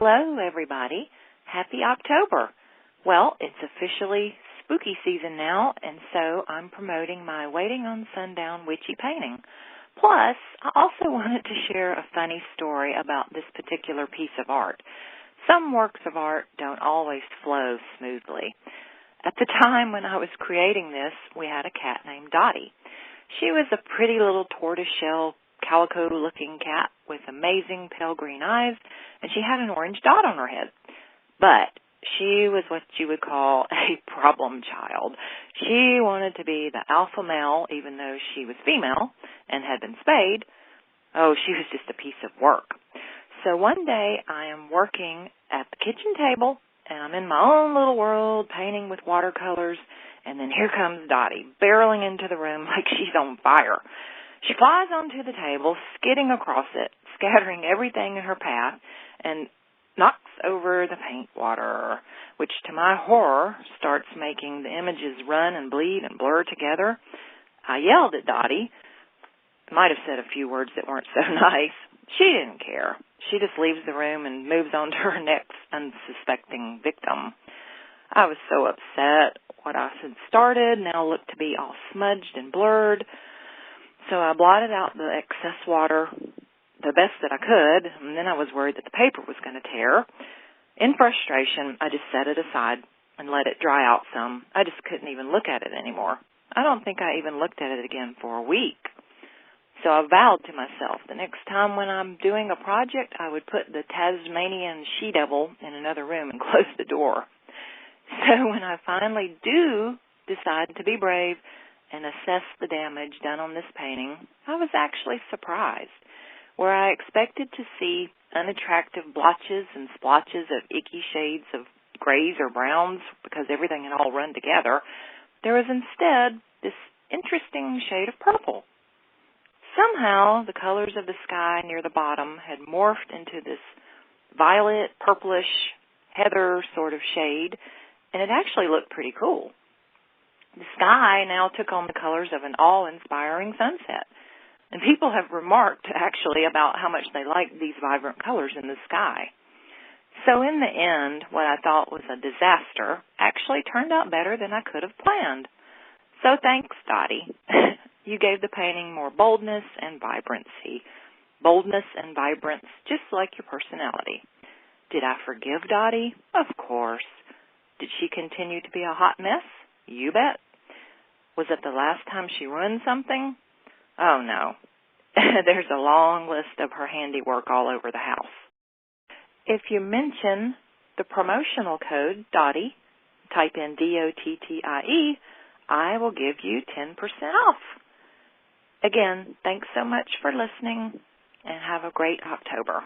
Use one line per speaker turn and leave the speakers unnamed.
Hello, everybody. Happy October. Well, it's officially spooky season now, and so I'm promoting my Waiting on Sundown witchy painting. Plus, I also wanted to share a funny story about this particular piece of art. Some works of art don't always flow smoothly. At the time when I was creating this, we had a cat named Dottie. She was a pretty little tortoiseshell, calico-looking cat with amazing pale green eyes, and she had an orange dot on her head. But she was what you would call a problem child. She wanted to be the alpha male, even though she was female and had been spayed. Oh, she was just a piece of work. So one day I am working at the kitchen table, and I'm in my own little world painting with watercolors, and then here comes Dottie, barreling into the room like she's on fire. She flies onto the table, skidding across it, scattering everything in her path, and knocks over the paint water, which to my horror starts making the images run and bleed and blur together. I yelled at Dottie. Might have said a few words that weren't so nice. She didn't care. She just leaves the room and moves on to her next unsuspecting victim. I was so upset. What I had started now looked to be all smudged and blurred. So I blotted out the excess water the best that I could, and then I was worried that the paper was going to tear. In frustration, I just set it aside and let it dry out some. I just couldn't even look at it anymore. I don't think I even looked at it again for a week. So I vowed to myself the next time when I'm doing a project, I would put the Tasmanian she-devil in another room and close the door. So when I finally do decide to be brave and assess the damage done on this painting, I was actually surprised. Where I expected to see unattractive blotches and splotches of icky shades of grays or browns because everything had all run together, there was instead this interesting shade of purple. Somehow, the colors of the sky near the bottom had morphed into this violet, purplish, heather sort of shade, and it actually looked pretty cool. The sky now took on the colors of an awe-inspiring sunset, and people have remarked, actually, about how much they like these vibrant colors in the sky. So in the end, what I thought was a disaster actually turned out better than I could have planned. So thanks, Dottie. You gave the painting more boldness and vibrancy. Boldness and vibrance, just like your personality. Did I forgive Dottie? Of course. Did she continue to be a hot mess? You bet. Was it the last time she ruined something? Oh, no. There's a long list of her handiwork all over the house. If you mention the promotional code, Dottie, type in DOTTIE, I will give you 10% off. Again, thanks so much for listening, and have a great October.